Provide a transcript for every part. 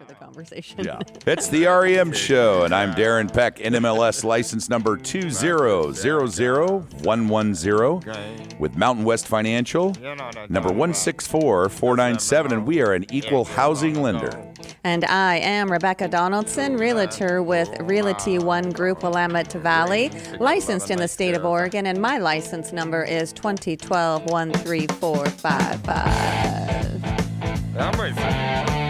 after the conversation. Yeah. It's the REM Show, and I'm Darren Peck, NMLS license number 2000110 with Mountain West Financial, number 164497, and we are an equal housing lender. And I am Rebecca Donaldson, realtor with Realty One Group, Willamette Valley, licensed in the state of Oregon, and my license number is 2012-13455.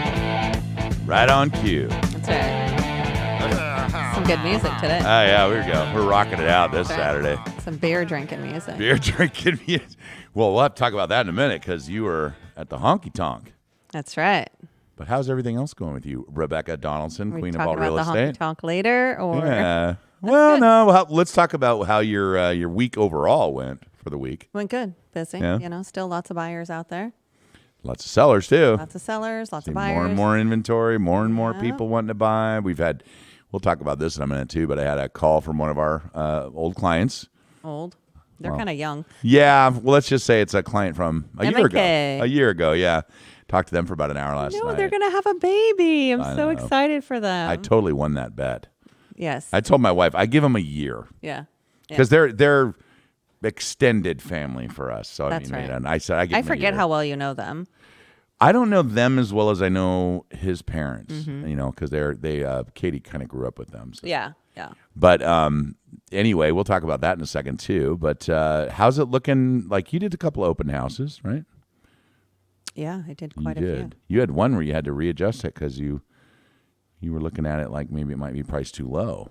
Right on cue. That's right. Some good music today. Oh, yeah, here we go. We're rocking it out this Saturday. Some beer drinking music. Beer drinking music. Well, we'll have to talk about that in a minute because you were at the honky tonk. That's right. But how's everything else going with you, Rebecca Donaldson, queen of all real estate? real estate? Honky tonk later, or Yeah. Well, no. Let's talk about how your week overall went for the week. Went good, busy. Yeah. You know, still lots of buyers out there. Lots of sellers too. Lots of sellers, lots of See buyers. more and more inventory, more and more people wanting to buy. We'll talk about this in a minute too, but I had a call from one of our old clients. Old. They're kind of young. Yeah, well, let's just say it's a client from a year ago. M&K. A year ago, yeah. Talked to them for about an hour last night. No, they're going to have a baby. I'm I so know. excited for them. I totally won that bet. Yes. I told my wife I give them a year. Yeah. Because they're extended family for us. So That's I mean, right. and I said I give them a forget year. how well you know them. I don't know them as well as I know his parents. Mm-hmm. You know, because Katie kind of grew up with them. So. Yeah. Yeah. But anyway, we'll talk about that in a second too. But how's it looking? Like you did a couple of open houses, right? Yeah, I did quite you a did. few. You had one where you had to readjust it because you were looking at it like maybe it might be priced too low.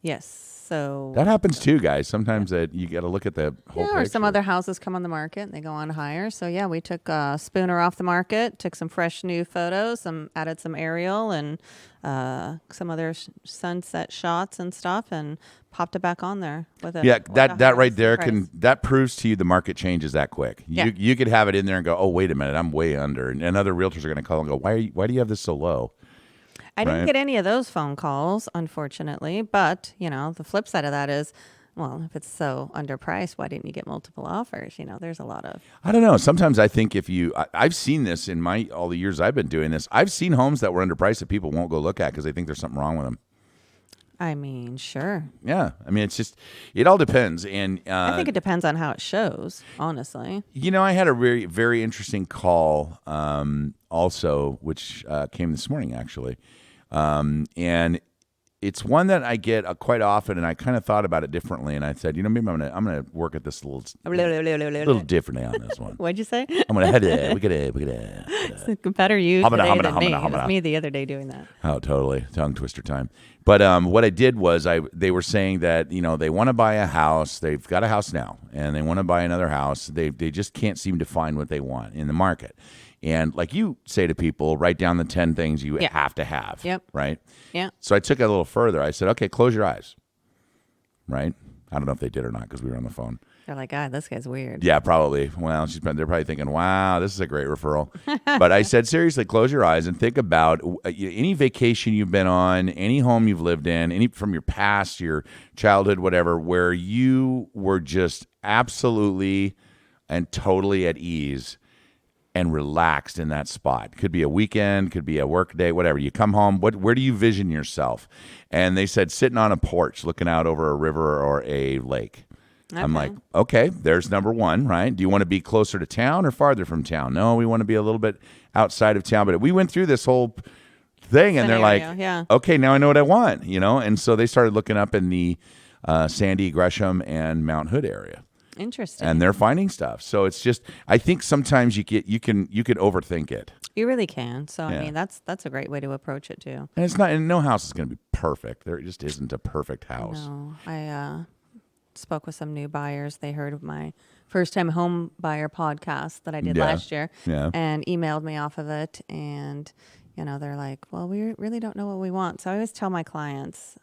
Yes. So That happens too, guys. Sometimes that you got to look at the whole or some picture. other houses come on the market and they go on higher. So yeah, we took Spooner off the market, took some fresh new photos, added some aerial and some other sunset shots and stuff, and popped it back on there with it. Yeah, that right there that proves to you the market changes that quick. Yeah. You could have it in there and go, oh wait a minute, I'm way under, and other realtors are going to call and go, why do you have this so low? I didn't Right. get any of those phone calls, unfortunately. But, you know, the flip side of that is, well, if it's so underpriced, why didn't you get multiple offers? You know, there's a lot of... I don't know. Sometimes I think I've seen this in all the years I've been doing this. I've seen homes that were underpriced that people won't go look at because they think there's something wrong with them. I mean, sure. Yeah. I mean, it all depends. And I think it depends on how it shows, honestly. you know, I had a very, very interesting call also, which came this morning, actually. And it's one that I get quite often, and I kind of thought about it differently. And I said, you know, maybe I'm gonna work at this a little differently on this one. What'd you say? I'm gonna head it. We gotta. It's better you today than me. It was me the other day doing that. Oh, totally. Tongue twister time. But what I did was they were saying that, you know, they want to buy a house. They've got a house now, and they want to buy another house. They just can't seem to find what they want in the market. And like you say to people, write down the 10 things you have to have. Yep. Right? Yeah. So I took it a little further. I said, okay, close your eyes. Right? I don't know if they did or not because we were on the phone. They're like, God, this guy's weird. Yeah, probably. Well, they're probably thinking, wow, this is a great referral. But I said, seriously, close your eyes and think about any vacation you've been on, any home you've lived in, any from your past, your childhood, whatever, where you were just absolutely and totally at ease and relaxed in that spot. Could be a weekend, could be a work day, whatever. You come home, where do you vision yourself? And they said sitting on a porch looking out over a river or a lake. Okay. I'm like, okay, there's number one, right? Do you want to be closer to town or farther from town? No, we want to be a little bit outside of town. But we went through this whole thing, and they're like, okay, now I know what I want, you know? And so they started looking up in the Sandy, Gresham, and Mount Hood area. Interesting. And they're finding stuff. So it's just, I think sometimes you can overthink it. You really can. So I mean, that's a great way to approach it too. And it's not, and no house is going to be perfect. There just isn't a perfect house. No, I spoke with some new buyers. They heard of my first time home buyer podcast that I did last year and emailed me off of it. And, you know, they're like, well, we really don't know what we want. So I always tell my clients,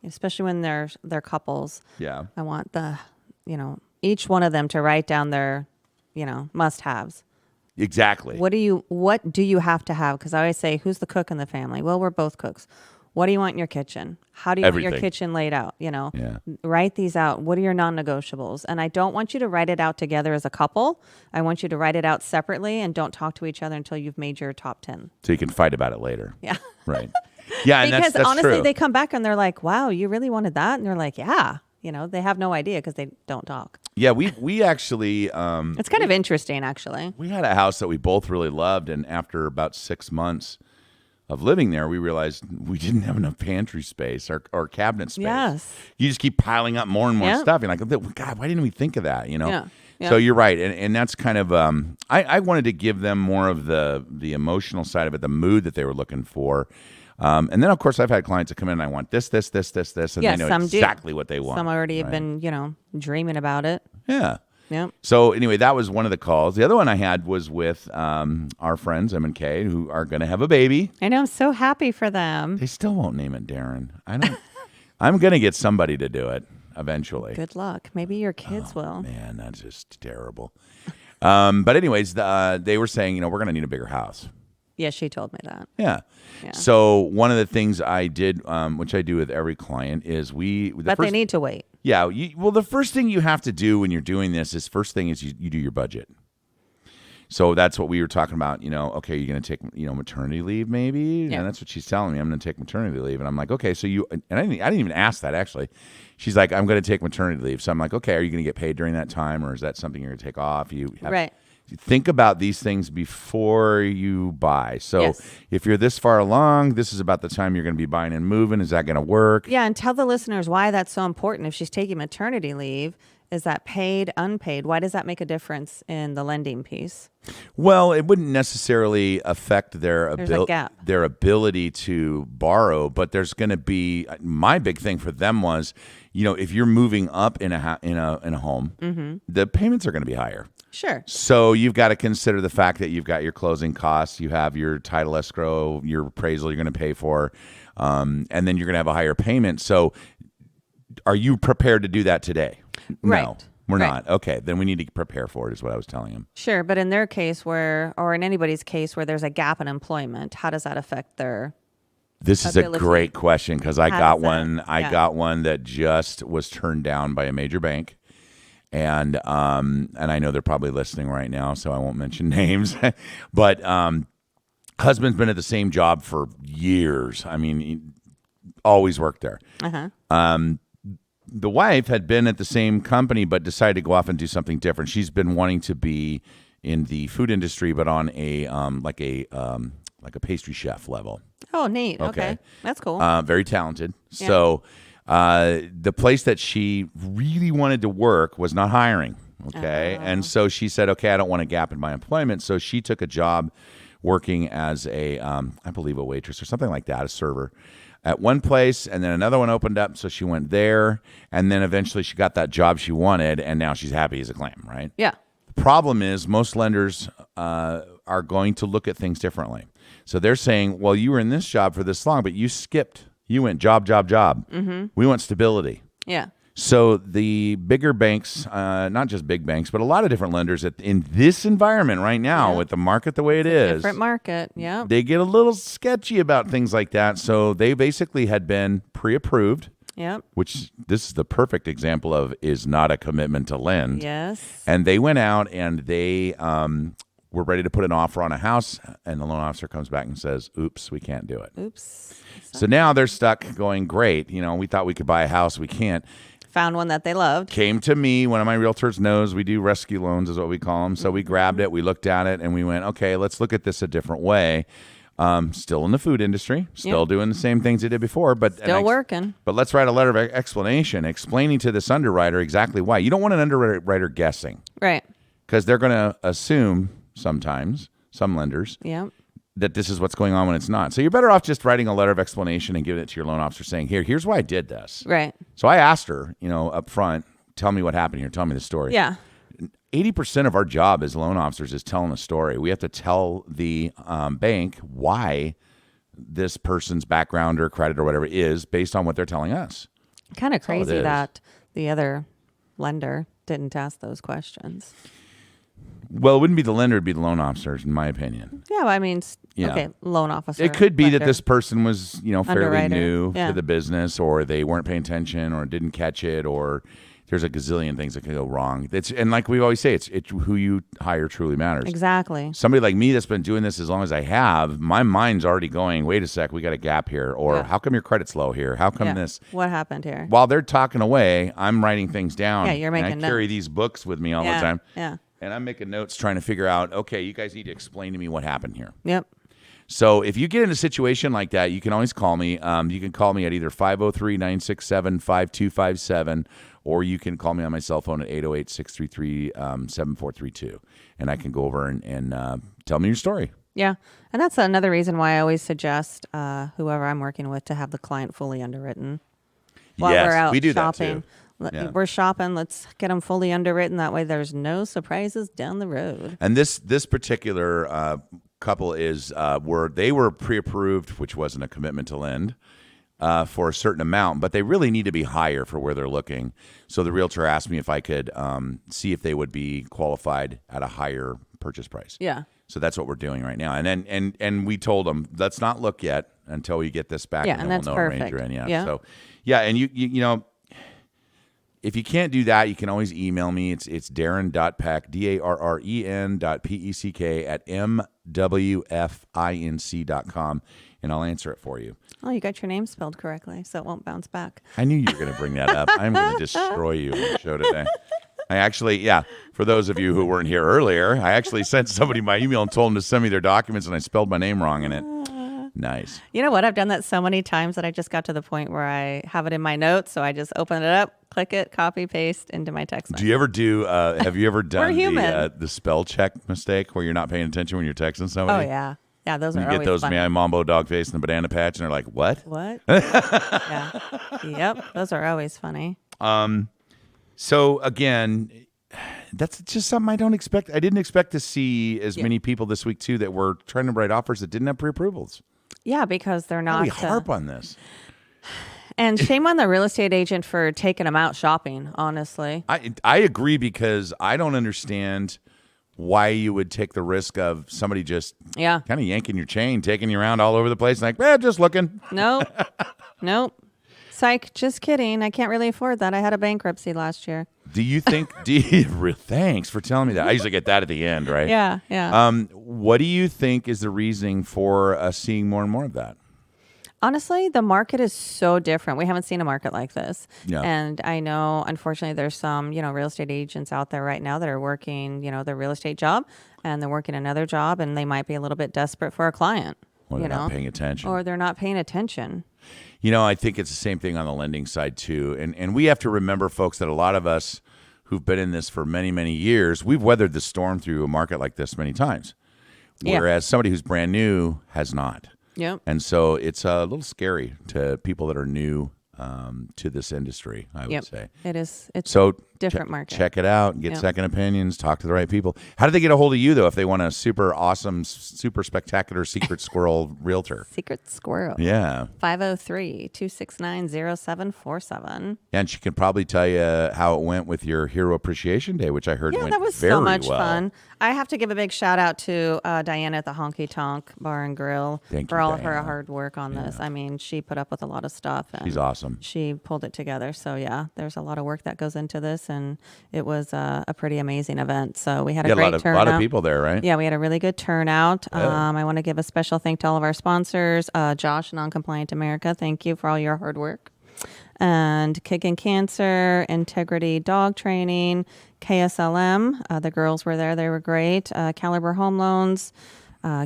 especially when they're couples, I want each one of them to write down their, must-haves. Exactly. What do you have to have? Because I always say, who's the cook in the family? Well, we're both cooks. What do you want in your kitchen? How do you want your kitchen laid out? Write these out. What are your non-negotiables? And I don't want you to write it out together as a couple. I want you to write it out separately and don't talk to each other until you've made your top 10. So you can fight about it later. Yeah. Right. Yeah. And because that's honestly, true. they come back and they're like, wow, you really wanted that? And they're like, yeah. They have no idea because they don't talk. Yeah, we actually... it's kind of interesting, actually. We had a house that we both really loved, and after about 6 months of living there, we realized we didn't have enough pantry space or cabinet space. Yes. You just keep piling up more and more stuff. You're like, God, why didn't we think of that, Yeah. So you're right, and that's kind of... I wanted to give them more of the emotional side of it, the mood that they were looking for. And then, of course, I've had clients that come in and I want this, and they know exactly what they want. Some already have been, dreaming about it. Yeah. Yeah. So anyway, that was one of the calls. The other one I had was with our friends, M and K, who are going to have a baby. I know. I'm so happy for them. They still won't name it Darren. I'm going to get somebody to do it eventually. Good luck. Maybe your kids will. Man, that's just terrible. But anyways, they were saying, we're going to need a bigger house. Yeah, she told me that. Yeah. So one of the things I did, which I do with every client, is they need to wait. Yeah. The first thing you have to do when you're doing this is you do your budget. So that's what we were talking about. Okay, you're going to take maternity leave, maybe. Yeah. And that's what she's telling me. I'm going to take maternity leave, and I'm like, okay. So and I didn't even ask that actually. She's like, I'm going to take maternity leave. So I'm like, okay. Are you going to get paid during that time, or is that something you're going to take off? Right. Think about these things before you buy. So if you're this far along, this is about the time you're going to be buying and moving. Is that going to work? Yeah, and tell the listeners why that's so important. If she's taking maternity leave, is that paid, unpaid? Why does that make a difference in the lending piece? Well, it wouldn't necessarily affect their ability to borrow, but there's going to be my big thing for them was, if you're moving up in a home, the payments are going to be higher. Sure. So you've got to consider the fact that you've got your closing costs, you have your title escrow, your appraisal you're going to pay for, and then you're going to have a higher payment. So are you prepared to do that today? Right. No, we're not. Okay, then we need to prepare for it is what I was telling him. Sure, but in their case or in anybody's case where there's a gap in employment, how does that affect their This is ability? a great question because I got one that just was turned down by a major bank. And I know they're probably listening right now, so I won't mention names. But husband's been at the same job for years. I mean, he always worked there. The wife had been at the same company, but decided to go off and do something different. She's been wanting to be in the food industry, but on a like a pastry chef level. Oh, neat. Okay. That's cool. Very talented. Yeah. So the place that she really wanted to work was not hiring. Okay. And so she said, okay, I don't want a gap in my employment. So she took a job working as I believe a waitress or something like that, a server at one place. And then another one opened up. So she went there. And then eventually she got that job she wanted. And now she's happy as a clam, right? Yeah. The problem is most lenders are going to look at things differently. So they're saying, well, you were in this job for this long, but you skipped. You went job. Mm-hmm. We want stability. Yeah. So the bigger banks, not just big banks, but a lot of different lenders in this environment right now with the market the way it is. Different market, yeah. They get a little sketchy about things like that. So they basically had been pre-approved. Yep. Which this is the perfect example of is not a commitment to lend. Yes. And they went out and they were ready to put an offer on a house, and the loan officer comes back and says, oops, we can't do it. Oops. So now they're stuck going, great. We thought we could buy a house. We can't. Found one that they loved. Came to me. One of my realtors knows we do rescue loans is what we call them. So we grabbed it. We looked at it and we went, okay, let's look at this a different way. Still in the food industry, still doing the same things they did before, but still working. But let's write a letter of explanation explaining to this underwriter exactly why. You don't want an underwriter guessing. Right. Because they're going to assume sometimes, some lenders, that this is what's going on when it's not. So you're better off just writing a letter of explanation and giving it to your loan officer saying, here's why I did this. Right. So I asked her, up front, tell me what happened here. Tell me the story. Yeah. 80% of our job as loan officers is telling a story. We have to tell the bank why this person's background or credit or whatever is based on what they're telling us. Kind of crazy that the other lender didn't ask those questions. Well, it wouldn't be the lender; it'd be the loan officers, in my opinion. Yeah, well, I mean, okay, loan officer. It could be lender. that this person was, fairly Underwriter. new to the business, or they weren't paying attention, or didn't catch it, or there's a gazillion things that can go wrong. And like we always say, it's who you hire truly matters. Exactly. Somebody like me that's been doing this as long as I have, my mind's already going, wait a sec, we got a gap here. Or how come your credit's low here? How come this? What happened here? While they're talking away, I'm writing things down. Yeah, you're making and I carry these books with me all the time. Yeah. And I'm making notes trying to figure out, okay, you guys need to explain to me what happened here. Yep. So if you get in a situation like that, you can always call me. You can call me at either 503-967-5257, or you can call me on my cell phone at 808-633-7432. And I can go over and tell me your story. Yeah. And that's another reason why I always suggest whoever I'm working with to have the client fully underwritten. While we're out we do shopping. that too. Yeah. We're shopping. Let's get them fully underwritten. That way there's no surprises down the road. And this particular couple is they were pre-approved, which wasn't a commitment to lend, for a certain amount, but they really need to be higher for where they're looking. So the realtor asked me if I could see if they would be qualified at a higher purchase price. Yeah. So that's what we're doing right now. And then and we told them, let's not look yet until we get this back. Yeah, and and then that's we'll know what range perfect. you're in. Yeah. So and you know. If you can't do that, you can always email me. It's Darren.peck, DARREN.PECK at MWFINC.com, and I'll answer it for you. Oh, you got your name spelled correctly, so it won't bounce back. I knew you were going to bring that up. I'm going to destroy you on the show today. I actually, for those of you who weren't here earlier, I actually sent somebody my email and told them to send me their documents, and I spelled my name wrong in it. Nice. You know what? I've done that so many times that I just got to the point where I have it in my notes. So I just open it up, click it, copy, paste into my text message. Do you ever have you ever done the spell check mistake where you're not paying attention when you're texting somebody? Oh, yeah. Yeah, those are you always get those fun. man mambo dog face and the banana patch, and they're like, what? What? Yeah. Yep. Those are always funny. So again, that's just something I don't expect. I didn't expect to see as many people this week too that were trying to write offers that didn't have pre-approvals. Yeah, because they're not. We harp on this. And shame on the real estate agent for taking them out shopping, honestly. I agree, because I don't understand why you would take the risk of somebody just kind of yanking your chain, taking you around all over the place, like, just looking. Nope. Psych, just kidding. I can't really afford that. I had a bankruptcy last year. Do you think, thanks for telling me that. I usually get that at the end, right? Yeah. What do you think is the reasoning for us seeing more and more of that? Honestly, the market is so different. We haven't seen a market like this. Yeah. And I know, unfortunately, there's some, real estate agents out there right now that are working, their real estate job, and they're working another job, and they might be a little bit desperate for a client. Or they're not paying attention. Or they're not paying attention. I think it's the same thing on the lending side too. And we have to remember, folks, that a lot of us who've been in this for many, many years, we've weathered the storm through a market like this many times. Whereas somebody who's brand new has not. Yep. And so it's a little scary to people that are new to this industry, I would say. It is. It's so different market. Check it out, get second opinions, talk to the right people. How do they get a hold of you, though, if they want a super awesome, super spectacular secret squirrel realtor? Secret squirrel. Yeah. 503-269-0747. And she can probably tell you how it went with your Hero Appreciation Day, which I heard went that was very so much well. fun. I have to give a big shout out to Diana at the Honky Tonk Bar and Grill for all of her hard work on this. I mean, she put up with a lot of stuff. And she's awesome. She pulled it together. So, there's a lot of work that goes into this, and it was a pretty amazing event. So we had a great turnout. A lot of people there, right? Yeah, we had a really good turnout. I want to give a special thank to all of our sponsors. Josh, Non-Compliant America, thank you for all your hard work. And Kicking Cancer, Integrity Dog Training, KSLM. The girls were there. They were great. Caliber Home Loans,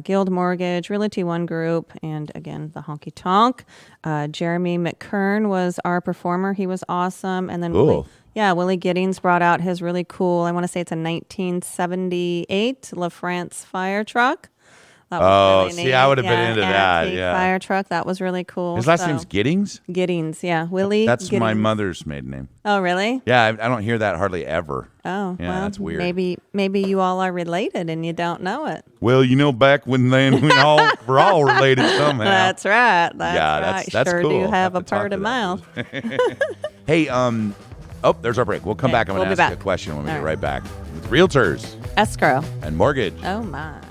Guild Mortgage, Realty One Group, and again, the Honky Tonk. Jeremy McKern was our performer. He was awesome. And then Willie Giddings brought out his really cool, I want to say it's a 1978 LaFrance fire truck. That was really neat. I would have been into that. Yeah, fire truck. That was really cool. His last name's Giddings? Giddings, yeah. Willie That's Giddings. my mother's maiden name. Oh, really? Yeah, I don't hear that hardly ever. Oh, yeah, well, that's weird. Maybe you all are related and you don't know it. Well, back when we're all related somehow. That's right. That's sure cool. Do have a part of mouth. Hey, there's our break. We'll come back. I'm going to ask you a question when we get right back with Realtors. Escrow. and mortgage. Oh, my.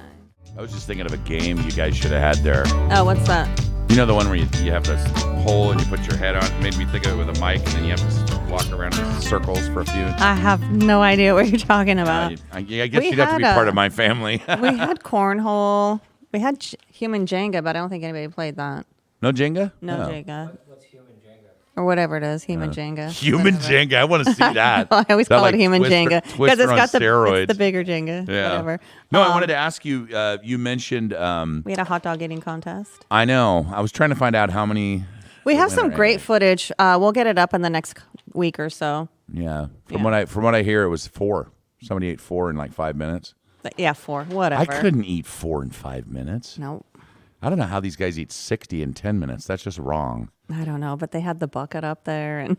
I was just thinking of a game you guys should have had there. Oh, what's that? You know the one where you have this hole and you put your head on? It made me think of it with a mic, and then you have to walk around in circles for a few. I have no idea what you're talking about. I guess you'd have to be part of my family. We had cornhole. We had human Jenga, but I don't think anybody played that. No Jenga? No Jenga. What's human Jenga? Or whatever it is, human Jenga. Human Jenga. I want to see that. I always call it human Jenga because it's got steroids. It's the bigger Jenga. Yeah. Whatever. No, I wanted to ask you. You mentioned we had a hot dog eating contest. I know. I was trying to find out how many. We have some great footage. We'll get it up in the next week or so. Yeah. From what I hear, it was 4. Somebody ate 4 in like 5 minutes. Yeah, 4. Whatever. I couldn't eat 4 in 5 minutes. No. I don't know how these guys eat 60 in 10 minutes. That's just wrong. I don't know, but they had the bucket up there, and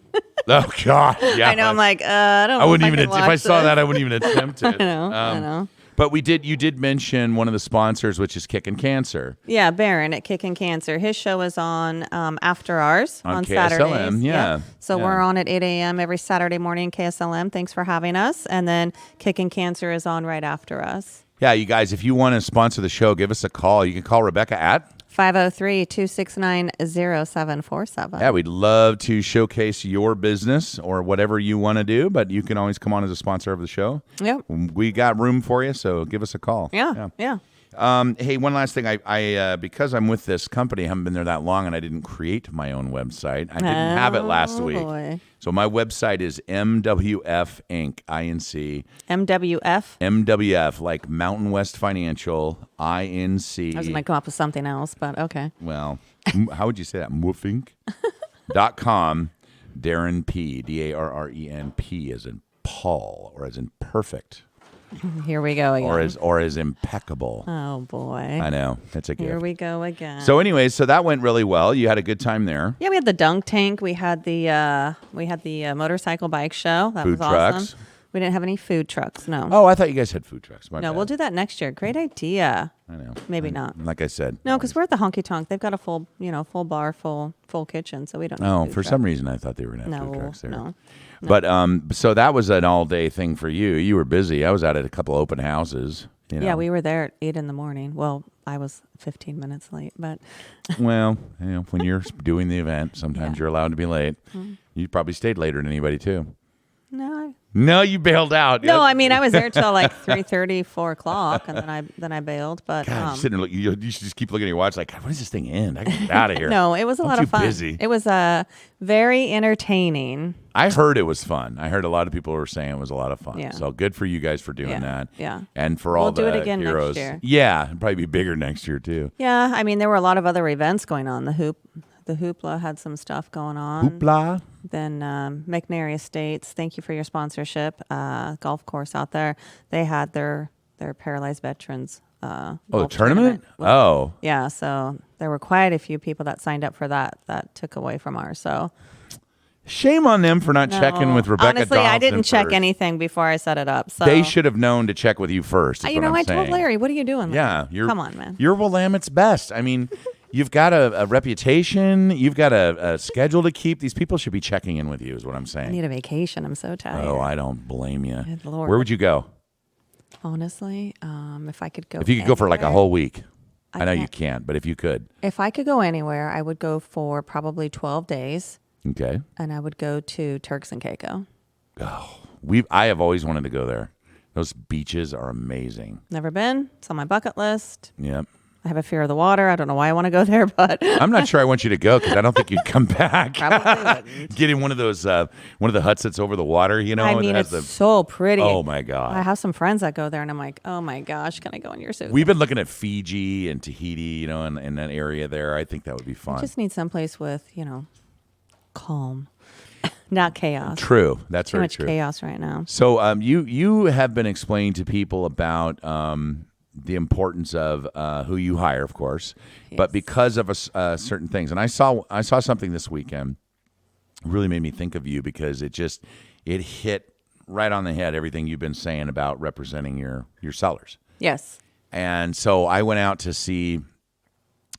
oh God, yeah. I know. I'm like, I don't. I wouldn't even. If I saw that, I wouldn't even attempt it. I know. But you did mention one of the sponsors, which is Kickin' Cancer. Yeah, Barron at Kickin' Cancer. His show is on after ours on KSLM, Saturdays. yeah. So we're on at 8 a.m. every Saturday morning, KSLM. Thanks for having us. And then Kickin' Cancer is on right after us. Yeah, you guys, if you want to sponsor the show, give us a call. You can call Rebecca at 503-269-0747. Yeah, we'd love to showcase your business or whatever you want to do, but you can always come on as a sponsor of the show. Yep. We got room for you, so give us a call. Yeah. Hey, one last thing. I because I'm with this company, I haven't been there that long, and I didn't create my own website. I didn't have it last week. Boy. So my website is MWF Inc. INC. MWF? MWF, like Mountain West Financial, INC. I was going to come up with something else, but okay. Well, how would you say that? Moofink.com. Darren P. DARRENP as in Paul, or as in perfect. Here we go again. Or as impeccable. Oh, boy. I know. That's a gift. Here we go again. So anyways, so that went really well. You had a good time there. Yeah, we had the dunk tank. We had the motorcycle bike show. That Food was trucks. awesome. We didn't have any food trucks. No. Oh, I thought you guys had food trucks. My no, bad. we'll do that next year. Great idea. I know. Maybe not. Like I said. No, because we're at the honky tonk. They've got a full bar, full kitchen, so we don't. Oh, need for food some truck. reason I thought they were gonna have food trucks there. No. But so that was an all day thing for you. You were busy. I was out at a couple open houses. You know. Yeah, we were there at 8 a.m. Well, I was 15 minutes late, but well, when you're doing the event, sometimes you're allowed to be late. Mm-hmm. You probably stayed later than anybody too. No, you bailed out. No, I mean I was there till like 3:30, 4 o'clock, and then I bailed. But God, you should just keep looking at your watch. Like, God, when does this thing end? I gotta get out of here. No, it was a lot of fun. Busy. It was very entertaining. I heard it was fun. I heard a lot of people were saying it was a lot of fun. Yeah. So good for you guys for doing that. Yeah. And for all the we'll do it again heroes. next year. Yeah, it'll probably be bigger next year too. Yeah, I mean there were a lot of other events going on. The Hoopla had some stuff going on. Hoopla. Then McNary Estates, thank you for your sponsorship. Golf course out there, they had their paralyzed veterans. The tournament? Oh. Yeah, so there were quite a few people that signed up for that took away from ours. So shame on them for not checking with Rebecca. Honestly, I didn't check first. anything before I set it up. So they should have known to check with you first. I told Larry, "What are you doing?" Yeah, come on, man. You're Willamette's best. I mean, you've got a reputation. You've got a schedule to keep. These people should be checking in with you. Is what I'm saying. I need a vacation. I'm so tired. Oh, I don't blame you. Good Lord. Where would you go? Honestly, if I could go. If you could go for like a whole week. I know can't. you can't, but if you could. If I could go anywhere, I would go for probably 12 days. Okay. And I would go to Turks and Caicos. Oh, I have always wanted to go there. Those beaches are amazing. Never been. It's on my bucket list. Yep. I have a fear of the water. I don't know why I want to go there, but I'm not sure I want you to go because I don't think you'd come back. Probably wouldn't. Get in one of those, one of the huts that's over the water. You know, I mean, it's so pretty. Oh my God! I have some friends that go there, and I'm like, oh my gosh, can I go in your suit? We've been looking at Fiji and Tahiti, you know, in that area there. I think that would be fun. I just need someplace with, calm, not chaos. True, that's Too very much true. chaos right now. So, you have been explaining to people about the importance of who you hire, of course, but because of certain things. And I saw something this weekend. Really made me think of you because it hit right on the head. Everything you've been saying about representing your sellers. Yes. And so I went out to see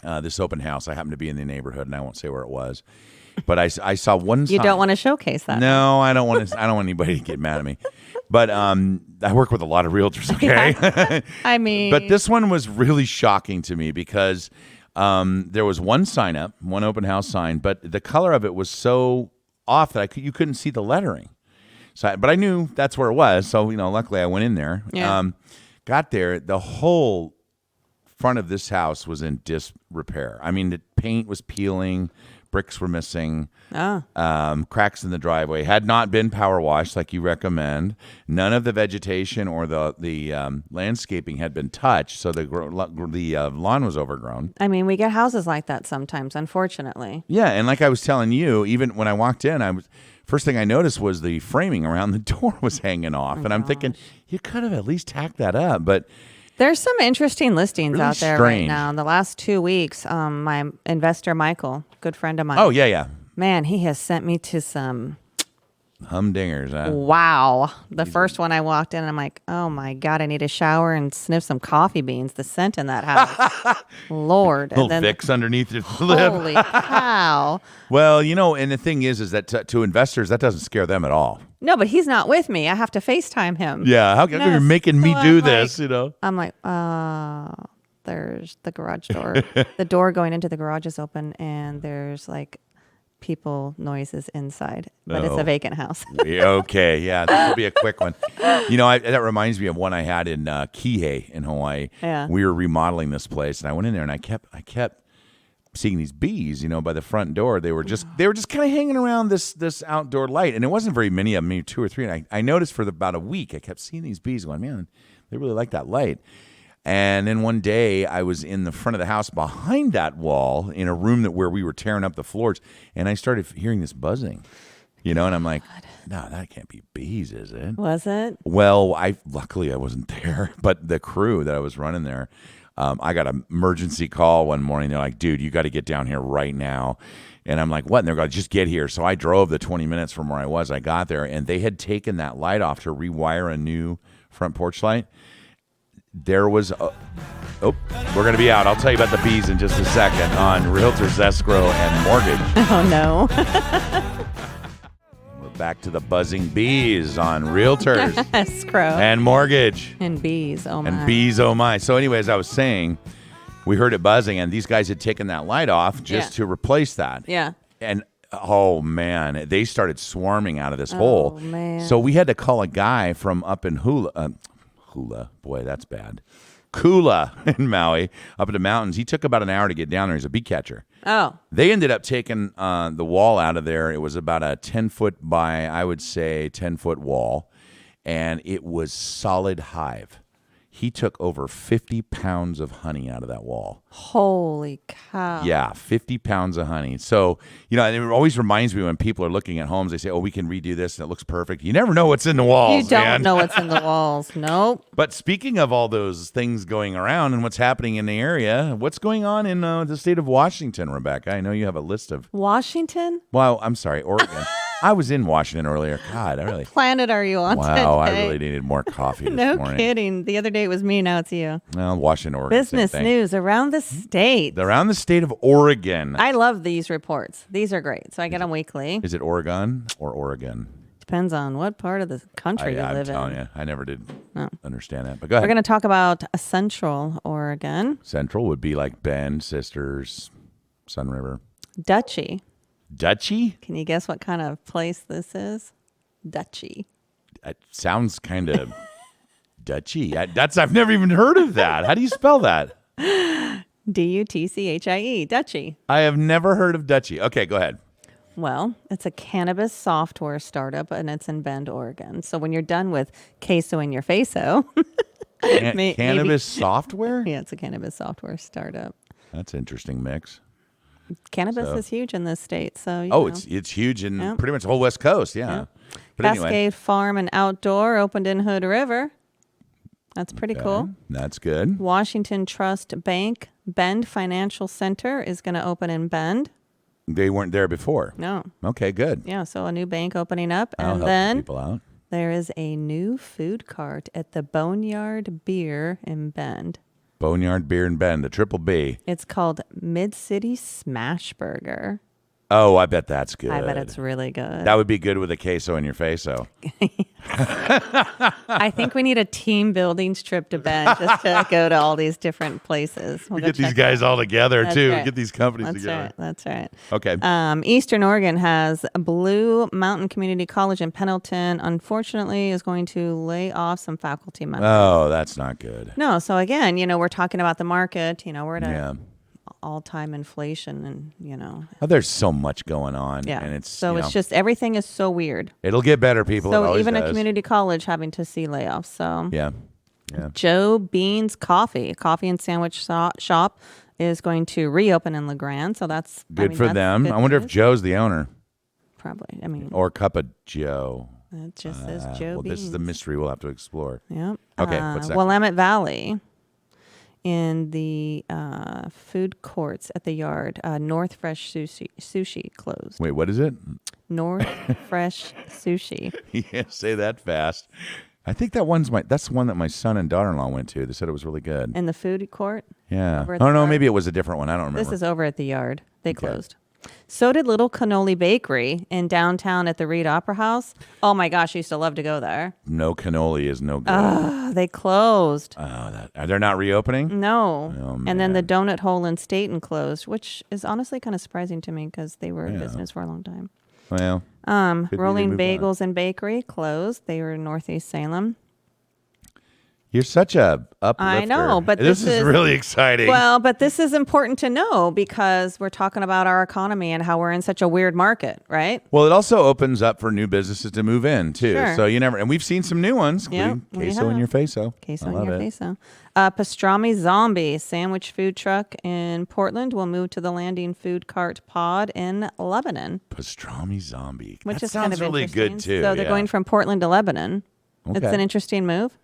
this open house. I happened to be in the neighborhood, and I won't say where it was. But I saw one sign. You don't want to showcase that. No, I don't want to. I don't want anybody to get mad at me. But I work with a lot of realtors, okay? Yeah. I mean. But this one was really shocking to me because there was one sign up, one open house sign, but the color of it was so off that you couldn't see the lettering. So, but I knew that's where it was. So, luckily I went in there. Yeah. Got there. The whole front of this house was in disrepair. I mean, the paint was peeling. Bricks were missing. Cracks in the driveway. Had not been power washed like you recommend. None of the vegetation or the landscaping had been touched, so the lawn was overgrown. I mean, we get houses like that sometimes, unfortunately. Yeah, and like I was telling you, even when I walked in, first thing I noticed was the framing around the door was hanging off, and I'm thinking you could have at least tacked that up, but. There's some interesting listings really out there strange. Right now. In the last 2 weeks, my investor, Michael, good friend of mine. Oh, yeah. Man, he has sent me to some humdingers. Huh? Wow. The first one I walked in, I'm like, oh my God, I need a shower and sniff some coffee beans. The scent in that house. Lord. Little Vicks underneath your lip. Holy cow. Well, and the thing is that to investors, that doesn't scare them at all. No, but he's not with me. I have to FaceTime him. Yeah, how come you're making me do this, I'm like, there's the garage door. The door going into the garage is open, and there's like people noises inside, but it's a vacant house. Okay, yeah, this will be a quick one. That reminds me of one I had in Kihei in Hawaii. Yeah. We were remodeling this place, and I went in there, and I kept seeing these bees, by the front door. They were just kind of hanging around this outdoor light, and it wasn't very many of them, maybe 2 or 3. And I noticed for about a week, I kept seeing these bees going, man, they really like that light. And then one day I was in the front of the house behind that wall in a room where we were tearing up the floors, and I started hearing this buzzing, and I'm like, no, that can't be bees, is it? Was it? Well, luckily I wasn't there, but the crew that I was running there, I got an emergency call one morning. They're like, dude, you got to get down here right now. And I'm like, what? And they're going, just get here. So I drove the 20 minutes from where I was. I got there, and they had taken that light off to rewire a new front porch light. There was we're going to be out. I'll tell you about the bees in just a second on Realtors, Escrow, and Mortgage. Oh, no. We're back to the buzzing bees on Realtors, Escrow, and Mortgage. And bees, oh my. And bees, oh my. So anyway, as I was saying, we heard it buzzing, and these guys had taken that light off just to replace that. Yeah. And, oh, man, they started swarming out of this hole. Man. So we had to call a guy from up in Hula, boy, that's bad. Kula in Maui, up in the mountains. He took about an hour to get down there. He's a bee catcher. Oh. They ended up taking the wall out of there. It was about a 10-foot by, I would say, 10-foot wall, and it was solid hive. He took over 50 pounds of honey out of that wall. Holy cow. Yeah, 50 pounds of honey. So, it always reminds me when people are looking at homes, they say, oh, we can redo this and it looks perfect. You never know what's in the walls, You don't man. know what's in the walls. Nope. But speaking of all those things going around and what's happening in the area, what's going on in the state of Washington, Rebecca? I know you have a list of... Washington? Well, I'm sorry, Oregon. I was in Washington earlier. God, I really... Planet are you on today? Wow, I really needed more coffee this morning. No kidding. The other day it was me, now it's you. Well, Washington, Oregon. Business news around the state. Around the state of Oregon. I love these reports. These are great. So I get them weekly. Is it Oregon or Oregon? Depends on what part of the country you live in. I'm telling you, I never did understand that. But go ahead. We're going to talk about Central Oregon. Central would be like Bend, Sisters, Sun River. Dutchy. Dutchy? Can you guess what kind of place this is? Dutchy. It sounds kind of Dutchy. I've never even heard of that. How do you spell that? Dutchie. Dutchy. I have never heard of Dutchy. Okay, go ahead. Well, it's a cannabis software startup, and it's in Bend, Oregon. So when you're done with queso in your faso... Cannabis software? Yeah, it's a cannabis software startup. That's an interesting mix. Cannabis is huge in this state, so it's huge in pretty much the whole West Coast, yeah. But Cascade Farm and Outdoor opened in Hood River. That's pretty cool. That's good. Washington Trust Bank Bend Financial Center is going to open in Bend. They weren't there before. No. Okay, good. Yeah, so a new bank opening up, That'll and then help people out. There is a new food cart at the Boneyard Beer in Bend. Boneyard Beer and Bend, the Triple B. It's called Mid-City Smash Burger. Oh, I bet that's good. I bet it's really good. That would be good with a queso in your face-o. I think we need a team buildings trip to Bend just to go to all these different places. We get these guys all together, too. Right. Get these companies together. That's right. Okay. Eastern Oregon has Blue Mountain Community College in Pendleton, unfortunately, is going to lay off some faculty members. Oh, that's not good. No. So, again, we're talking about the market. We're at a all-time inflation and there's so much going on. Yeah. And it's it's just everything is so weird. It'll get better, people. So even a community college having to see layoffs. So yeah. Joe Bean's Coffee and sandwich shop is going to reopen in LeGrand. So that's good for them. I wonder if Joe's the owner. Probably. Or Cup of Joe. It just says Joe Bean's. This is the mystery we'll have to explore. Yeah. Okay. What's next? Willamette Valley. In the food courts at the yard, North Fresh Sushi closed. Wait, what is it? North Fresh Sushi. Yeah, say that fast. I think that's the one that my son and daughter-in-law went to. They said it was really good. In the food court? Yeah. Oh, no, maybe it was a different one. I don't remember. This is over at the yard. They closed. So did Little Cannoli Bakery in downtown at the Reed Opera House. Oh my gosh, I used to love to go there. No cannoli is no good. They closed. They're not reopening? No. Oh, and then the Donut Hole in Staten closed, which is honestly kind of surprising to me because they were in business for a long time. Well, Rolling Bagels and Bakery closed. They were in Northeast Salem. You're such a uplifter. I know, but this is really exciting. Well, but this is important to know because we're talking about our economy and how we're in such a weird market, right? Well, it also opens up for new businesses to move in too. Sure. So and we've seen some new ones. Yeah, Queso in your face-o. Queso in your face-o. Pastrami Zombie sandwich food truck in Portland will move to the Landing Food Cart Pod in Lebanon. Pastrami Zombie. Which that is kind of really good too. So they're going from Portland to Lebanon. Okay. It's an interesting move.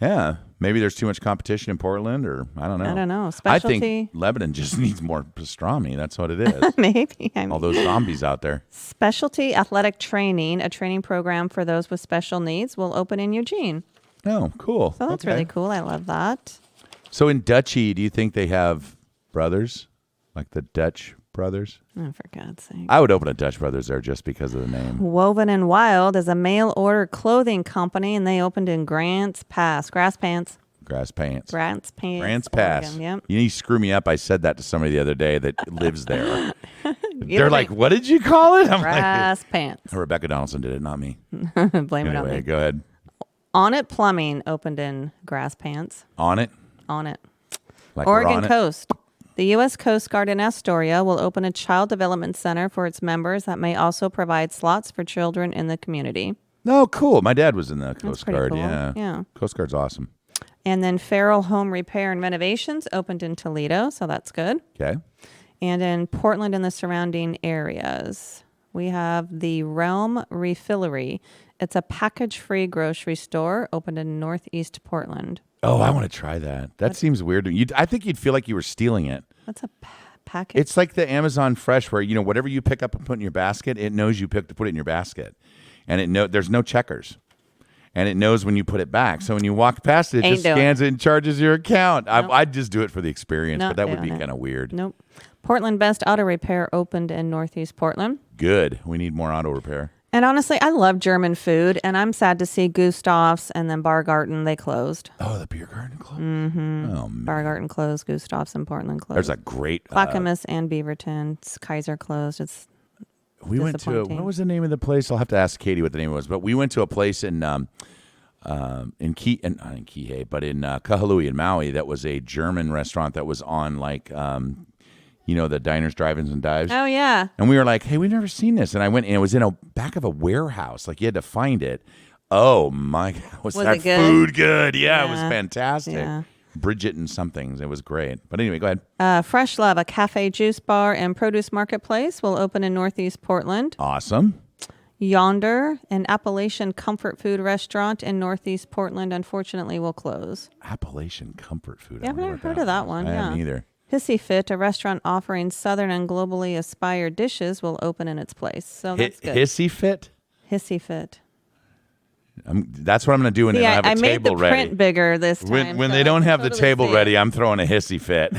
Yeah. Maybe there's too much competition in Portland, or I don't know. I don't know. Specialty. I think Lebanon just needs more pastrami. That's what it is. Maybe. All those zombies out there. Specialty Athletic Training, a training program for those with special needs, will open in Eugene. Oh, cool. So that's really cool. I love that. So in Dutchy, do you think they have brothers? Like the Dutch brothers? Oh, for God's sake. I would open a Dutch Brothers there just because of the name. Woven and Wild is a mail order clothing company, and they opened in Grants Pass. Grants Pass. Oregon, yep. You screw me up. I said that to somebody the other day that lives there. They're like, what did you call it? I'm Grass Pants. Rebecca Donaldson did it, not me. Blame it on me. Go ahead. On It Plumbing opened in Grass Pants. On It? On It. Like Oregon Coast. The U.S. Coast Guard in Astoria will open a child development center for its members that may also provide slots for children in the community. Oh, cool. My dad was in the Coast Guard. Cool. Yeah. Coast Guard's awesome. And then Farrell Home Repair and Renovations opened in Toledo, so that's good. Okay. And in Portland and the surrounding areas, we have the Realm Refillery. It's a package-free grocery store opened in Northeast Portland. Oh, I want to try that. That seems weird. I think you'd feel like you were stealing it. What's a package? It's like the Amazon Fresh where, whatever you pick up and put in your basket, it knows you picked to put it in your basket. And there's no checkers. And it knows when you put it back. So when you walk past it, it just scans it and charges your account. Nope. I'd just do it for the experience, but that would be kind of weird. Nope. Portland Best Auto Repair opened in Northeast Portland. Good. We need more auto repair. And honestly, I love German food, and I'm sad to see Gustav's and then Bargarten, they closed. Oh, the beer garden closed? Mm-hmm. Oh, man. Bargarten closed, Gustav's in Portland closed. There's a great... Clackamas and Beaverton. Kaiser closed. We went to... What was the name of the place? I'll have to ask Katie what the name was. But we went to a place in Kihei, but in Kahului in Maui that was a German restaurant that was on like... the diners, drive-ins, and dives. Oh, yeah. And we were like, hey, we've never seen this. And I went, and it was in a back of a warehouse. Like, you had to find it. Oh, my God. Was that it good? Food good? Yeah, it was fantastic. Yeah. Bridget and somethings. It was great. But anyway, go ahead. Fresh Love, a cafe, juice bar, and produce marketplace will open in Northeast Portland. Awesome. Yonder, an Appalachian comfort food restaurant in Northeast Portland, unfortunately will close. Appalachian comfort food. Yeah, I've never heard of that one. I haven't either. Hissy Fit, a restaurant offering Southern and globally aspired dishes, will open in its place. So that's good. Hissy Fit? Hissy Fit. That's what I'm going to do when they don't have a I made table the ready. print bigger this time. When they don't have the table ready, I'm throwing a hissy fit.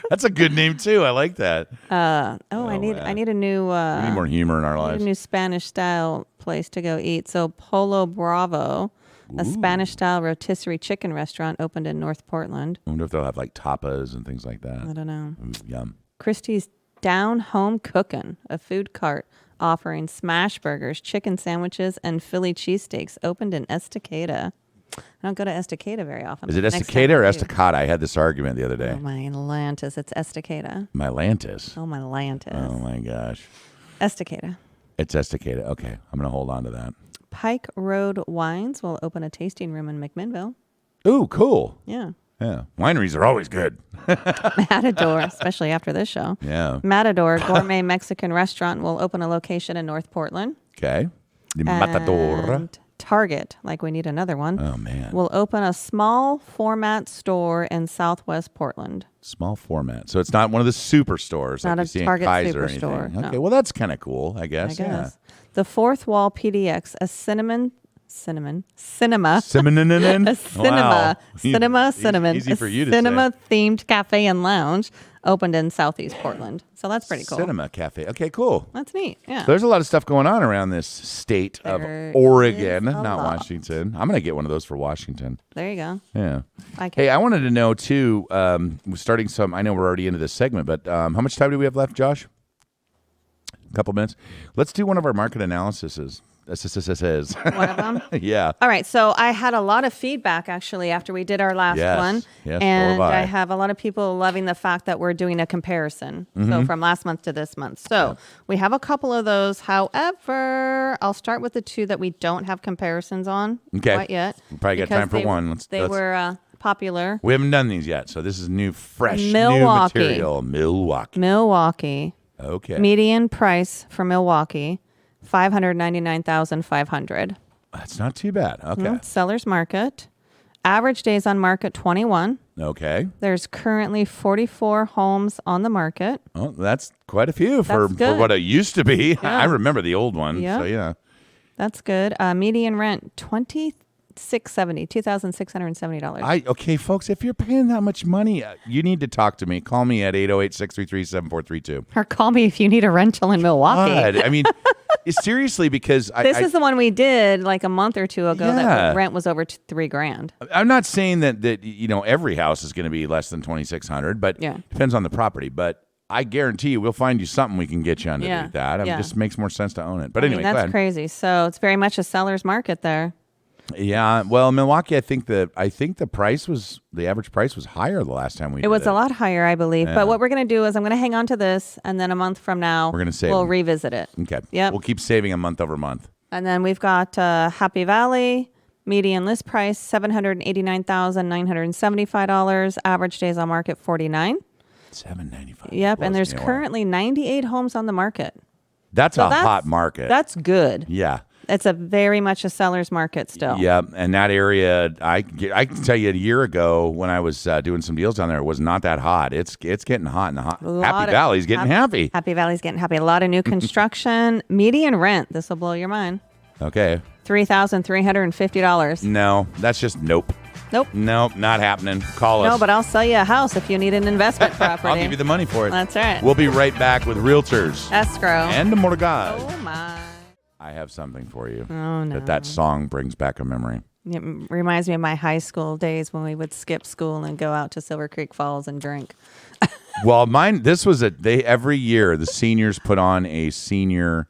That's a good name too. I like that. I need a new. We need more humor in our I need lives. a new Spanish style place to go eat. So Polo Bravo, a Spanish style rotisserie chicken restaurant, opened in North Portland. I wonder if they'll have like tapas and things like that. I don't know. Ooh, yum. Christie's Down Home Cookin', a food cart offering smash burgers, chicken sandwiches, and Philly cheesesteaks, opened in Estacada. I don't go to Estacada very often. Is it Next Estacada time or I do. Estacada? I had this argument the other day. Oh, my Lantis. It's Estacada. Mylantis. Oh, my Lantis. Oh my gosh. Estacada. It's Estacada. Okay. I'm going to hold on to that. Pike Road Wines will open a tasting room in McMinnville. Ooh, cool. Yeah. Yeah. Wineries are always good. Matador, especially after this show. Yeah. Matador Gourmet Mexican Restaurant will open a location in North Portland. Okay. The Matador. And Target, like we need another one, Oh, man. will open a small format store in Southwest Portland. Small format. So it's not one of the superstores Not like a you see Target in Kaiser or anything. superstore, Okay. no. Well, that's kind of cool, I guess. I guess. The Fourth Wall PDX, a cinema, Cinnamon. a cinema, Wow. cinnamon, Easy for you to cinema themed cafe and lounge opened in Southeast Portland. So that's pretty cool. Cinema cafe. Okay, cool. That's neat. Yeah. So there's a lot of stuff going on around this state of There Oregon, is a not lot. Washington. I'm going to get one of those for Washington. There you go. Yeah. I can. Hey, I wanted to know too, we're starting some, I know we're already into this segment, but how much time do we have left, Josh? A couple minutes. Let's do one of our market analyses. One of them. Yeah. All right, so I had a lot of feedback actually after we did our last Yes. one, Yes, so and have I. I have a lot of people loving the fact that we're doing a comparison. Mm-hmm. So from last month to this month. So we have a couple of those. However, I'll start with the two that we don't have comparisons on Okay. quite yet. We probably got because time for one. They were popular. We haven't done these yet, so this is new, fresh, Milwaukee. new material. Milwaukee. Okay. Median price for Milwaukee, $599,500. That's not too bad. Okay. Seller's market. Average days on market, 21. Okay. There's currently 44 homes on the market. Oh, that's quite a few for good. what it used to be. Yeah. I remember the old one. Yeah. So, yeah. That's good. Median rent, $2,670. Okay, folks, if you're paying that much money, you need to talk to me. Call me at 808-633-7432. Or call me if you need a rental in Milwaukee. God, I mean, seriously, because This is the one we did like a month or two ago Yeah. that rent was over $3,000. I'm not saying that every house is going to be less than $2,600, but Yeah. depends on the property. But I guarantee you, we'll find you something we can get you underneath that. It Yeah. just makes more sense to own it. But anyway, go that's ahead. crazy. So it's very much a seller's market there. Yeah, well, Milwaukee, I think the average price was higher the last time we did It was a lot higher, I believe. Yeah. But what we're going to do is I'm going to hang on to this, and then a month from now, We're gonna save we'll them. revisit it. Okay. Yep. We'll keep saving a month over month. And then we've got Happy Valley, median list price $789,975. Average days on market 49. $795. Yep, Blows and there's me away. currently 98 homes on the market. That's So a hot market. That's good. Yeah. It's a very much a seller's market still. Yeah, and that area, I can tell you, a year ago when I was doing some deals down there, it was not that hot. It's getting hot and hot. Happy Valley's getting happy. Happy Valley's getting happy. A lot of new construction. Median rent. This will blow your mind. Okay. $3,350. No, that's just nope. Nope. Nope, not happening. Call us. No, but I'll sell you a house if you need an investment property. I'll give you the money for it. That's right. We'll be right back with Realtors Escrow. and more God. Oh my. I have something for you. Oh no. That song brings back a memory. It reminds me of my high school days when we would skip school and go out to Silver Creek Falls and drink. Well, this was every year the seniors put on a senior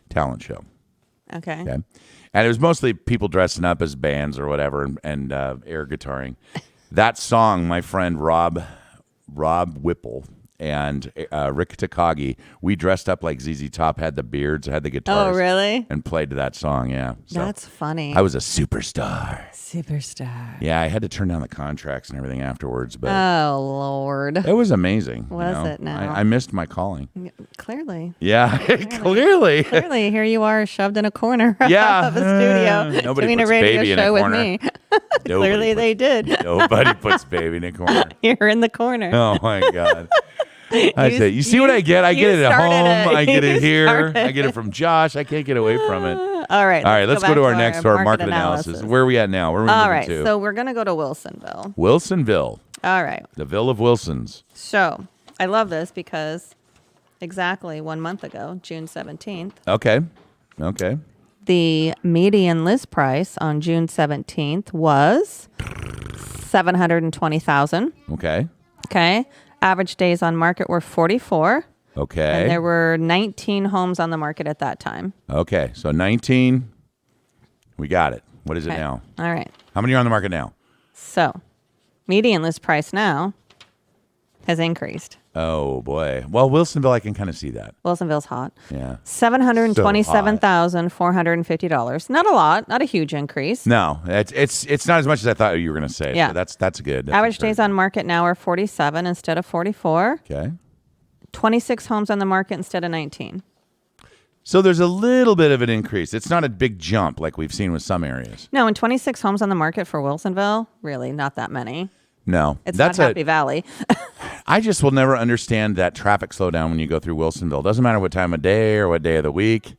talent show. Okay. Okay. And it was mostly people dressing up as bands or whatever and air guitaring. That song, my friend Rob Whipple and Rick Takagi, we dressed up like ZZ Top, had the beards, had the guitars. Oh, really? And played to that song, yeah. So That's funny. I was a superstar. Superstar. Yeah, I had to turn down the contracts and everything afterwards, but Oh, Lord. it was amazing. Was it now? I missed my calling. Clearly. Yeah, clearly. Clearly, here you are shoved in a corner Yeah. of a studio Nobody doing a puts radio baby in a show with corner. me. Nobody Clearly, they did. Nobody puts baby in a corner. You're in the corner. Oh my God. I say, you see what I get? I get it at home. I get it here. I get it from Josh. I can't get away from it. All right. All right, let's go to our next market analysis. Where are we at now? Where are we All right, to? so we're going to go to Wilsonville. Wilsonville. All right. The Ville of Wilsons. So I love this because exactly 1 month ago, June 17th. Okay. The median list price on June 17th was $720,000. Okay. Average days on market were 44. Okay. And there were 19 homes on the market at that time. Okay. So 19. We got it. What is it now? All right. How many are on the market now? So median list price now has increased. Oh, boy. Well, Wilsonville, I can kind of see that. Wilsonville's hot. Yeah. $727,450. Not a lot. Not a huge increase. No, it's not as much as I thought you were going to say. Yeah. So that's good. That's Average days on market now are 47 instead of 44. Okay. 26 homes on the market instead of 19. So there's a little bit of an increase. It's not a big jump like we've seen with some areas. No, and 26 homes on the market for Wilsonville, really not that many. No. It's not Happy Valley. I just will never understand that traffic slowdown when you go through Wilsonville. Doesn't matter what time of day or what day of the week.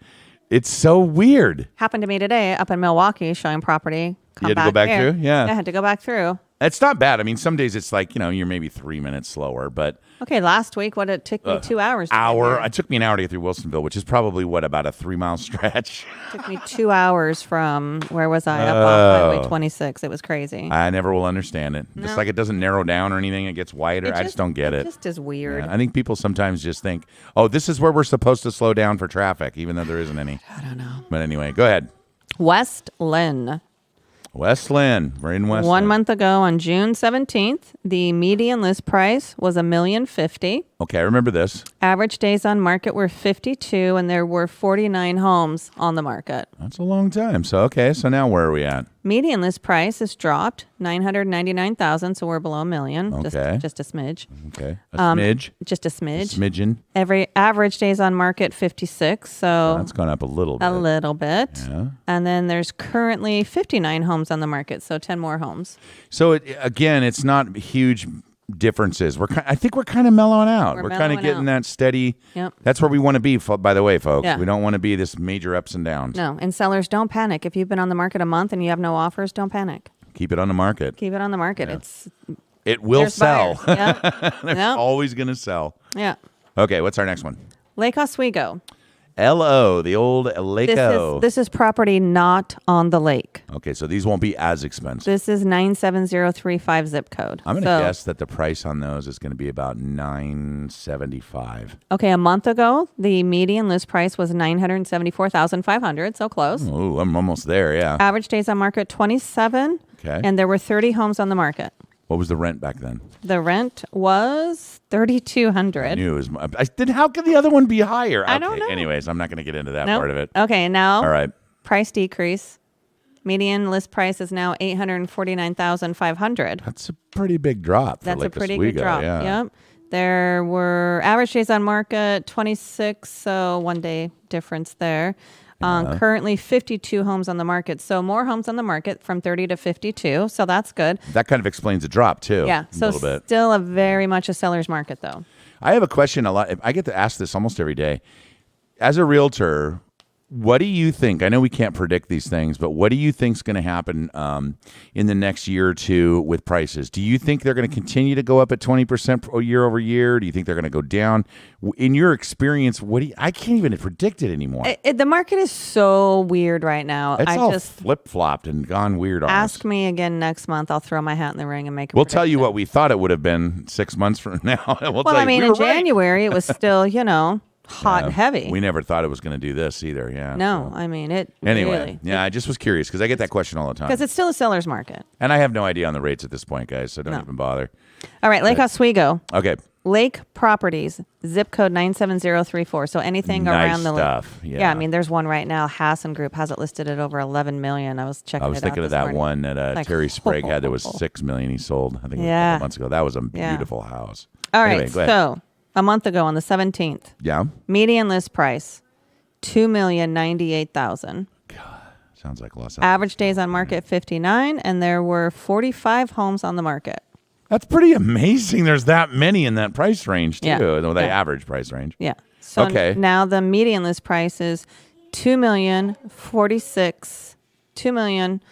It's so weird. Happened to me today up in Milwaukee showing property. You had to go back through? Yeah. I had to go back through. It's not bad. I mean, some days it's like, you're maybe 3 minutes slower, but... Okay, last week, it took me 2 hours. It took me an hour to get through Wilsonville, which is probably, about a 3-mile stretch? It took me 2 hours from, where was I? Up on Highway 26. It was crazy. I never will understand it. No. Just like it doesn't narrow down or anything, it gets wider. I just don't get it. It just is weird. Yeah, I think people sometimes just think, oh, this is where we're supposed to slow down for traffic, even though there isn't any. I don't know. But anyway, go ahead. West Lynn. West Lynn. We're in West Lynn. 1 month ago on June 17th, the median list price was $1,050,000. Okay, I remember this. Average days on market were 52, and there were 49 homes on the market. That's a long time. So now where are we at? Median list price has dropped $999,000, so we're below $1 million. Okay. Just a smidge. Okay. A smidge. Just a smidge. A smidgen. Every average days on market 56, so that's gone up a little bit. A little bit. Yeah. And then there's currently 59 homes on the market, so 10 more homes. So again, it's not huge differences. I think we're kind of mellowing out. We're kind of getting that steady. Yep. That's where we want to be, by the way, folks. Yeah. We don't want to be this major ups and downs. No, and sellers, don't panic. If you've been on the market a month and you have no offers, don't panic. Keep it on the market. Keep it on the market. Yeah. It will sell. Yeah. It's always going to sell. Yeah. Okay, what's our next one? Lake Oswego. LO, the old Lake O. This is property not on the lake. Okay, so these won't be as expensive. This is 97035 zip code. I'm going to guess that the price on those is going to be about $975. Okay, a month ago, the median list price was $974,500, so close. Ooh, I'm almost there, yeah. Average days on market 27. Okay. And there were 30 homes on the market. What was the rent back then? The rent was $3,200. I knew it was. How could the other one be higher? I don't know. Anyways, I'm not going to get into that part of it. Okay, now. All right. Price decrease. Median list price is now $849,500. That's a pretty big drop. That's Lake a pretty Oswego, good drop. Yeah. Yep. There were average days on market 26, so 1 day difference there. Currently 52 homes on the market. So more homes on the market from 30 to 52. So that's good. That kind of explains the drop too. Yeah. So a little bit. Still very much a seller's market though. I have a question a lot. I get to ask this almost every day. As a realtor, what do you think? I know we can't predict these things, but what do you think is going to happen in the next year or two with prices? Do you think they're going to continue to go up at 20% year over year? Do you think they're going to go down? In your experience, I can't even predict it anymore. The market is so weird right now. It's all flip-flopped and gone weird on us. Ask me again next month. I'll throw my hat in the ring and make a We'll prediction. tell you what we thought it would have been 6 months from now. In January, it was still, hot and heavy. We never thought it was going to do this either. Yeah. No, so. It anyway. Really, I just was curious because I get that question all the time. Because it's still a seller's market. And I have no idea on the rates at this point, guys. So don't even bother. All right, Lake Oswego. Okay. Lake Properties, zip code 97034. So anything around the lake. Yeah. There's one right now. Hassan Group has it listed at over $11 million. I was checking it out. I was thinking of that one that Terry Sprague had that was $6 million he sold. I think it was a couple months ago. That was a beautiful house. All right. So a month ago on the 17th. Yeah. Median list price, $2,098,000. God, sounds like Los Angeles. Average days on market 59, and there were 45 homes on the market. That's pretty amazing. There's that many in that price range too. Yeah. The average price range. Yeah. So okay. Now the median list price is $2,046,000. $2 million.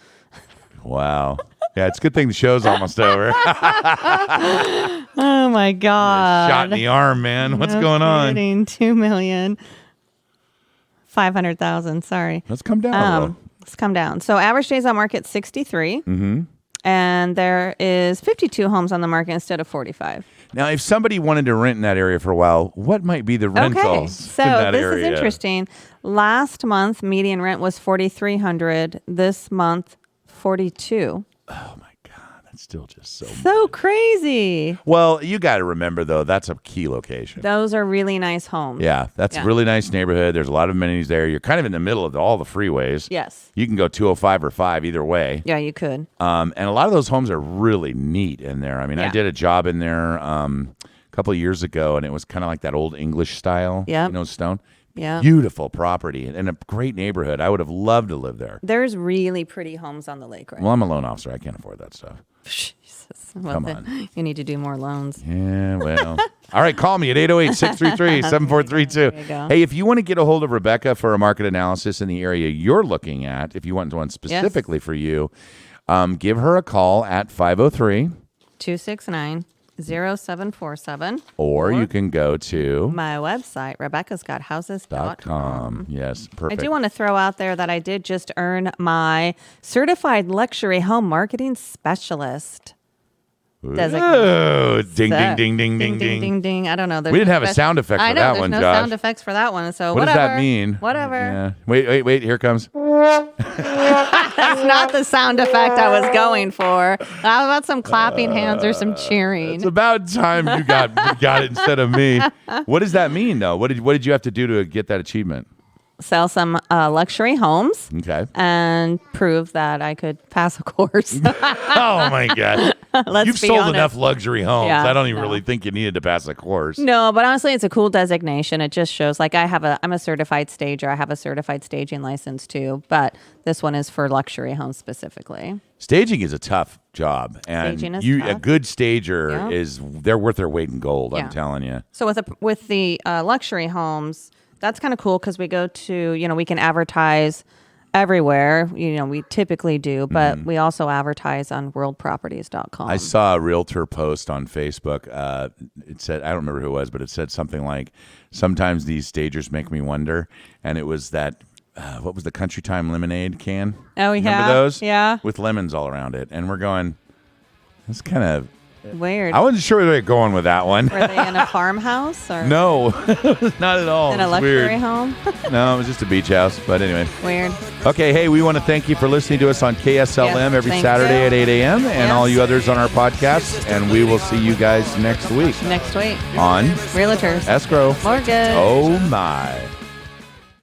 Wow. Yeah, it's a good thing the show's almost over. Oh my God. Shot in the arm, man. What's going on? $2,500,000. Sorry. Let's come down a little. Let's come down. So average days on market 63. Mm-hmm. And there is 52 homes on the market instead of 45. Now, if somebody wanted to rent in that area for a while, what might be the rentals so in that this area? is interesting. Last month, median rent was $4,300. This month, $42. Oh my God, that's still just so crazy. Well, you got to remember though, that's a key location. Those are really nice homes. Yeah, that's a really nice neighborhood. There's a lot of amenities there. You're kind of in the middle of all the freeways. Yes. You can go 205 or 5 either way. Yeah, you could. And a lot of those homes are really neat in there. I mean, I did a job in there a couple of years ago, and it was kind of like that old English style, stone. Yeah. Beautiful property and a great neighborhood. I would have loved to live there. There's really pretty homes on the lake right Well, I'm a loan officer. I can't afford that stuff. Jesus. Well, Come on. You need to do more loans. Yeah, well. All right, call me at 808-633-7432. Hey, if you want to get a hold of Rebecca for a market analysis in the area you're looking at, if you want one specifically for you, give her a call at 503-269-0747. Or you can go to my website, Rebecca'sGotHouses.com. Yes, perfect. I do want to throw out there that I did just earn my Certified Luxury Home Marketing Specialist designation. Oh, ding, ding, ding, ding, ding, ding, ding, ding. I don't know. We didn't have a sound effect for that one, Josh. Josh. Sound effects for that one. So what whatever. does that mean? Whatever. Yeah. Wait. Here it comes. That's not the sound effect I was going for. How about some clapping hands or some cheering? It's about time you got it instead of me. What does that mean, though? What did you have to do to get that achievement? Sell some luxury homes. Okay. And prove that I could pass a course. Oh my God. You've sold enough luxury homes. Yeah, I don't even really think you needed to pass a course. No, but honestly, it's a cool designation. It just shows like I'm a certified stager. I have a certified staging license too, but this one is for luxury homes specifically. Staging is a tough job, and Staging is a tough. good stager they're worth their weight in gold. Yeah. I'm telling you. So with the luxury homes, that's kind of cool because we go to we can advertise everywhere. We typically do, but we also advertise on worldproperties.com. I saw a realtor post on Facebook. It said, I don't remember who it was, but it said something like, sometimes these stagers make me wonder. And it was that, what was the Country Time lemonade can? Oh, yeah. Remember those? Yeah. With lemons all around it. And we're going, that's kind of weird. I wasn't sure where they're going with that one. Were they in a farmhouse? Or No, not at all. in a luxury home? No, it was just a beach house. But anyway. Weird. Okay, hey, we want to thank you for listening to us on KSLM every Saturday at 8 a.m. and all you others on our podcast. And we will see you guys next week. Next week. On Realtors. Escrow. Mortgage. Oh, my.